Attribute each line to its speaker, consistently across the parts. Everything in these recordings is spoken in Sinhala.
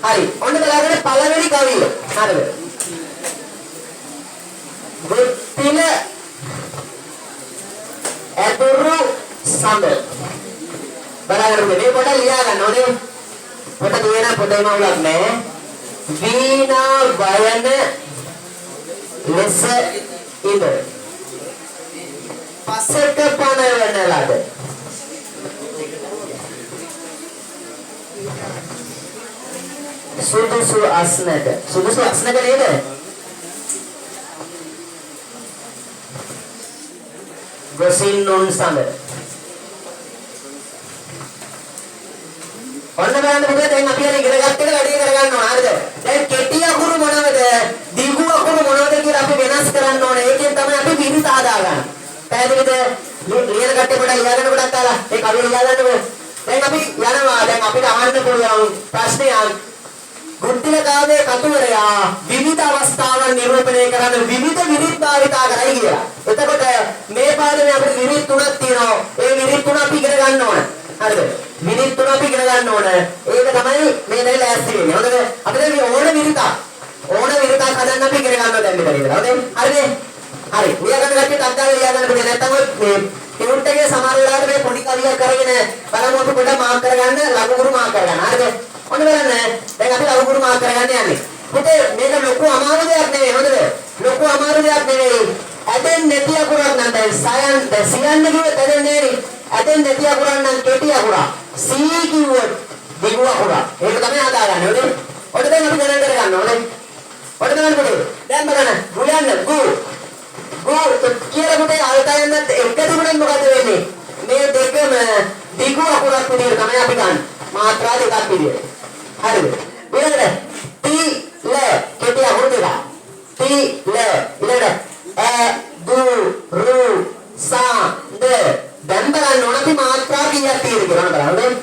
Speaker 1: හරි. ඔන්න බලන්න පළවෙනි කවිය. හරිද? ගොත්තිල ඇතුරු සඳ. බලන්න මේ පොත ලියා ගන්න ඕනේ. පොත කියන පොතේම උලක් නැහැ. වීණා වයන ලෙස ඉද පසක පනවන ලද සුදුසු අස්නක නේද? ගොසින් නොන් සඳ. ඔන්න බලන්න පුතේ දැන් අපි අර ඉගෙන ගත්ත එක වැඩි කරගන්න ඕන. හරිද? දැන් කෙටි අකුරු මොනවද? දිගු අකුරු මොනවද කියලා අපි වෙනස් කරන්න ඕනේ. ඒකෙන් තමයි අපි පිරිස හදාගන්නේ. පැහැදිලිද? ලියන කට්ටිය පොඩ්ඩක් ලියාගන්න පොඩ්ඩක් අහලා. ඒ කවිය ලියාගන්නකො. දැන් අපි යනවා. දැන් අපිට අහන්න පුළුවන් ප්‍රශ්නයක්. ගුත්තිල කාව්‍යයේ කතුවරයා විවිධ අවස්ථාවන් නිරූපණය කරන විවිධ විරිත් භාවිතා කරයි කියලා. එතකොට මේ පාඩමේ අපිට විරිත් තුනක් තියෙනවා. ඒ විරිත් තුන අපි ඉගෙන ගන්න ඕනේ. හරිද? විරිත් තුන අපි ඉගෙන ගන්න ඕනේ. ඒක තමයි මේ දැන් ලෑස්ති වෙන්නේ. හොඳද? අපිට මේ ඕන විරිතක් හදන්න අපි ඉගෙන ගන්නවා දැන් මෙතන ඉඳලා. හරිද? හරිද? හරි. ලියා ගන්න කට්ටිය තත්කාලේ ලියා ගන්න පුළුවන්. නැත්නම් මේ ටියුට් එකේ සමහර වෙලාවට මේ පොඩි කවියක් කරගෙන බලමු අපි පොඩ්ඩක් මාක් කරගන්න, ලඝුගුරු මාක් කරගන්න. හරිද? ඔන්න බලන්න. දැන් අපි ලඝුගුරු මාක් කරගන්න යන්නේ. පුතේ මේක ලොකු අමාරු දෙයක් නෙවෙයි. හොඳද? ලොකු අමාරු දෙයක් නෙවෙයි. ඇදෙන් නැති අකුරක් නම් දැන් සියන්න කිව්වොත් ඇදෙන්නේ නේ. ඇදෙන් නැති අකුරක් නම් කෙටි අකුරක්. සී කිව්වොත් දිගු අකුරක්. ඒක තමයි හදාගන්නේ. හොඳේ? ඔන්න දැන් අපි ගණන් කරගන්න ඕනේ. ඔන්න බලන්න පුතේ. දැන් බලන්න. ගුලන්න ගු කියලා පුතේ අල්තයන්වත් එක තිබුණොත් මොකද වෙන්නේ? මේ දෙකම දිගු අකුරක් විදිහට තමයි අපි ගන්න. මාත්‍රා දෙකක් විදිහට. හරිද? ඊළඟට ති ල කෙටි අකුරු දෙක. ති ල ඊළඟට a du ru sa de දැන් බලන්න ඕන අපි මාත්‍රා කීයක් තියෙද කියලා බලන්න.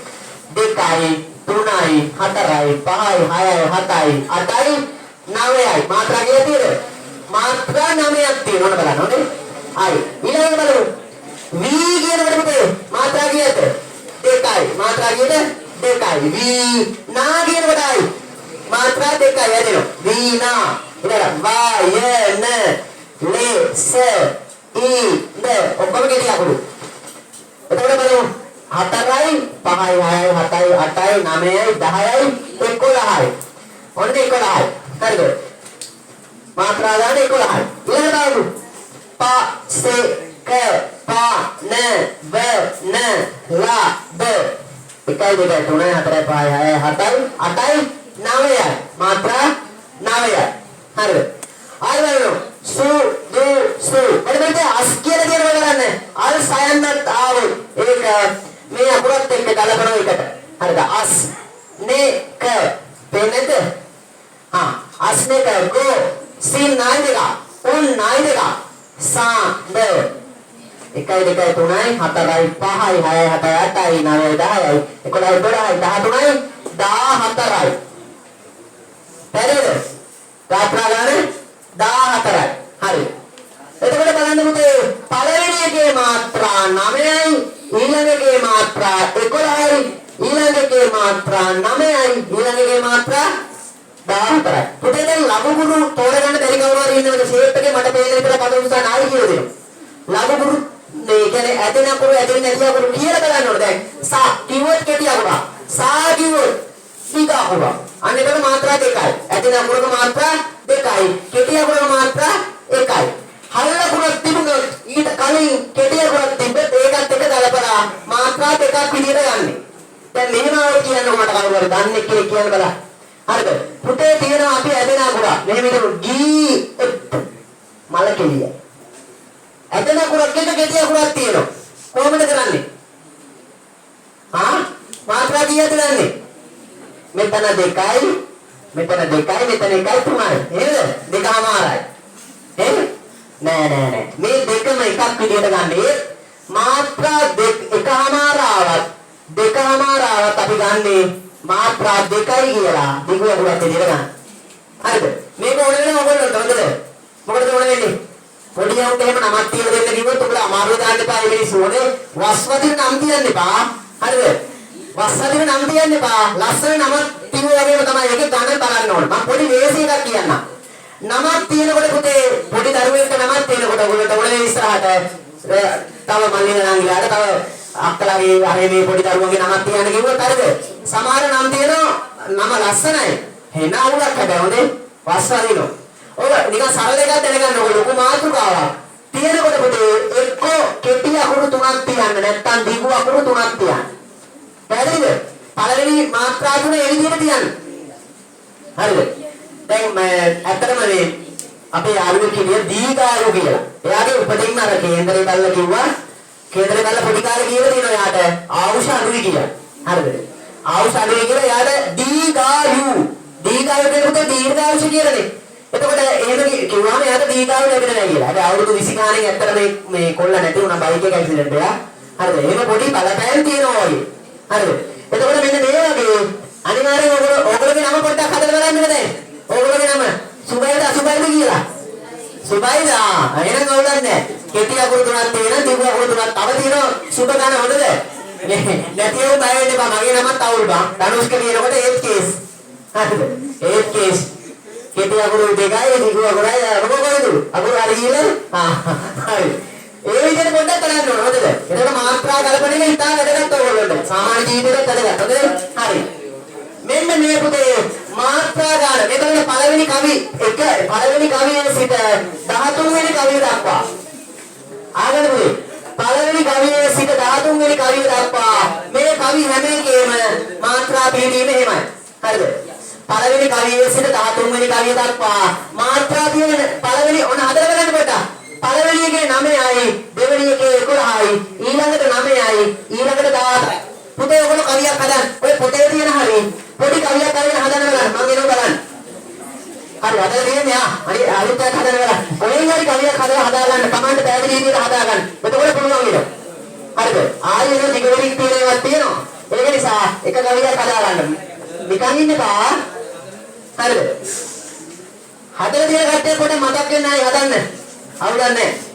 Speaker 1: 2යි 3යි 4යි 5යි 6යි 7යි 8යි 9යි මාත්‍රා කීයක් තියෙද? මාත්‍රා 9ක් තියෙනවා බලන්න ඕනේ. හරි. ඊළඟට බලමු. වී කියනකොට පුතේ මාත්‍රා කීයද? 2යි. මාත්‍රා කීයද? 2යි. වී නා කියනකොටයි මාත්‍රා 2යි ඇදෙනවා. වී නා. ඊළඟට වායන ලෙස ඉද ඔක්කොම කෙටි අකුරු. එතකොට බලමු 4යි 5යි 6යි 7යි 8යි 9යි 10යි 11යි. ඔන්න 11යි. හරිද? මාත්‍රා දාන 11යි. ඊළඟට බලමු. ප ස ක ප න ව න ල ද 1 2 3 4 5 6 7යි 8යි 9යි. මාත්‍රා 9යි. හරිද? ආයෙත් සු දු සු එතකොට අස් කියලා දෙනවා බලන්න. අල් සයන්නත් ආවොත් ඒක මේ අකුරත් එක්ක ගලපන එකට. හරිද? අස් නේ ක පෙන්නද? අස් නේ ක ගෝ සින් නායි දෙක උන් නායි දෙක සා ද 1 2 3යි 4යි 5යි 6යි 7යි 8යි 9යි 10යි 11යි 12යි 13යි 14යි. හරිද? ගාත්‍රා ගානේ 14යි. හරි. එතකොට බලන්න පුතේ පළවෙනි එකේ මාත්‍රා 9යි, ඊළඟ එකේ මාත්‍රා 11යි, ඊළඟ එකේ මාත්‍රා 9යි, ඊළඟ එකේ මාත්‍රා 14යි. පුතේ දැන් ලඝුගුරු තෝරගන්න බැරි කවුරු හරි ඉන්නවද? ෂේප් එකේ මට පේන විදිහට පද උසා නායි කියලා දෙනවා. ලඝුගුරු මේ කියන්නේ ඇදෙන අකුරු ඇදෙන්නේ නැති අකුරු කියලා බලන්න ඕනේ. දැන් සා කිව්වොත් කෙටි අකුර. සා කිව්වොත් දිග අකුර. අන්න ඒකට මාත්‍රා 2යි. ඇදෙන අකුරක මාත්‍රා 2යි. කෙටි අකුරක මාත්‍රා 1යි. හල්ල අකුරක් තිබුණොත් ඊට කලින් කෙටි අකුරක් තිබ්බත් ඒකත් එක ගලපලා මාත්‍රා 2ක් විදිහට ගන්න. දැන් මෙහෙම කියන්න මට කවුරු හරි දන්නේ කියලා කියන්න බලන්න. හරිද? පුතේ තියෙනවා අපි ඇදෙන අකුර. මෙහෙම හිතමු. ගී මල කෙලිය. ඇදෙන අකුරක් එක කෙටි අකුරක් තියෙනවා. කොහොමද කරන්නේ? මාත්‍රා කීයද ගන්නෙ? මෙතන 2යි, මෙතන 2යි, මෙතන 1යි 3යි. නේද? දෙකමාරයි. නේද? නෑ. මේ දෙකම එකක් විදිහට ගන්නේ. මාත්‍රා එකමාරාවත් අපි ගන්නේ මාත්‍රා 2යි කියලා. දිග වලට විදිහට ගන්න. හරිද? මේක ඕන වෙන ඔයගොල්ලන්ට හොඳද? මොකටද ඕන වෙන්නේ? පොඩි යවුන්ට එහෙම නමක් තියලා දෙන්න කිව්වොත් ඔබලා අමාරුව දාන්න එපා. ඒ මිනිස්සු ඕනේ වස්වදින නම් තියන්න එපා. හරිද? වස්සදින නම් තියන්න එපා. ලස්සන නමක් තියුවා වගේම තමයි ඒකේ ගණන් බලන්න ඕනේ. මම පොඩි වේසි එකක් කියන්නම්. නමක් තියෙනකොට පුතේ පොඩි දරුවෙක්ට නමක් තියෙනකොට ඔයගොල්ලෝ ඔයගොල්ලෝ ඉස්සරහට තව මල්ලින නංගිලාට තව අක්කලාගේ අරේ මේ පොඩි දරුවන්ගේ නමක් තියන්න කිව්වොත් හරිද? සමහර නම් තියෙනවා නම ලස්සනයි. හෙන අවුලක් හැබැයි හොඳේ වස්සදිනෝ. ඔය නිකන් සරල එකක් දැනගන්න ඕක ලොකු මාතෘකාවක්. තියෙනකොට පුතේ එක්කෝ කෙටි අකුරු තුනක් තියන්න නැත්නම් දිගු අකුරු තුනක් තියන්න. පැහැදිලිද? පළවෙනි මාත්‍රා තුන ඒ විදිහට තියන්න. හරිද? දැන් මම ඇත්තටම මේ අපේ යාළුවෙක් කියන දීගායෝ කියලා. එයාගේ උපදින්න අර කේන්දරේ බල්ලා කිව්වා. කේන්දරේ බල්ලා පොඩි කාලේ කියලා තියෙනවා එයාට ආවුෂ අඩුයි කියලා. හරිද? ආවුෂ අඩුයි කියලා එයාට දීගායු. දීගායු කියනකොට දීර්ඝායුෂ කියලානේ. එතකොට එහෙම කිව්වම එයාට දීගායු ලැබෙන්නේ නැහැ කියලා. හැබැයි අවුරුදු 20 ගානකින් ඇත්තට මේ කොල්ල නැති වුණා බයික් එක ඇක්සිඩන්ට් එකක්. හරිද? එහෙම පොඩි බලපෑම් තියෙනවා වගේ. හරිද? එතකොට මෙන්න මේ වගේ අනිවාර්යෙන් ඔයගොල්ලෝගේ නම පොඩ්ඩක් හදලා බලන්න දැන්. ඔයගොල්ලෝගේ නම සුබයිද අසුබයිද කියලා. සුබයිද? එහෙනම් අවුලක් නැහැ. කෙටි අකුරු තුනක් තියෙනවා, දිගු අකුරු තුනක් තව තියෙනවා. සුබ ගන්න හොඳද? නැතිව බය වෙන්න එපා. මගේ නමත් අවුල් බං. ධනුෂ්ක කියනකොට ඒත් කේස්. හරිද? ඒත් කේස්. කෙටි අකුරු දෙකයි, දිගු අකුරයි මොකද? අකුරු හරි කියලා. හරි. ඒ විදිහට පොඩ්ඩක් බලන්න ඕන හොඳද? එතකොට මාත්‍රා කල්පණයක හිතා වැඩගත් ඔයගොල්ලන්ට. සාමාන්‍ය ජීවිතේට වැඩගත්. හොඳද? හරි. මෙන්න මේ පුතේ මාත්‍රා ගන්න. මෙතන පළවෙනි කවි එක පළවෙනි කවියේ සිට 13 වෙනි කවිය දක්වා. ආගන්න පුතේ. පළවෙනි කවියේ සිට 13 වෙනි කවිය දක්වා මේ කවි හැම එකේම මාත්‍රා පිළිදීම එහෙමයි. හරිද? පළවෙනි කවියේ සිට 13 වෙනි කවිය දක්වා මාත්‍රා තියෙන පළවෙනි ඔන්න හදලා බලන්න පොඩ්ඩක්. පළවෙනි එකේ 9යි, දෙවෙනි එකේ 11යි, ඊළඟට 9යි, ඊළඟට 17යි. පුතේ ඔයගොල්ලෝ කවියක් හදන්න. ඔය පොතේ තියෙන හරිය පොඩි කවියක් අරගෙන හදන්න බලන්න. මම එනවා බලන්න. හරි හදලා තියෙන්නේ හරි අලුත් එකක් හදන්න බලන්න. කොහෙන් හරි කවියක් හදා ගන්න. කමෙන්ට් පැහැදිලි විදිහට හදා ගන්න. එතකොට පුළුවන් නේද? හරිද? ආයෙත් දිගටම තියෙනවක් තියෙනවා. ඒක නිසා එක කවියක් හදා ගන්න. නිකන් ඉන්න බා. හරිද? හදලා තියෙන කට්ටිය පොඩ්ඩක් මතක් වෙන්න ආයි හදන්න. අවුලක් නැහැ.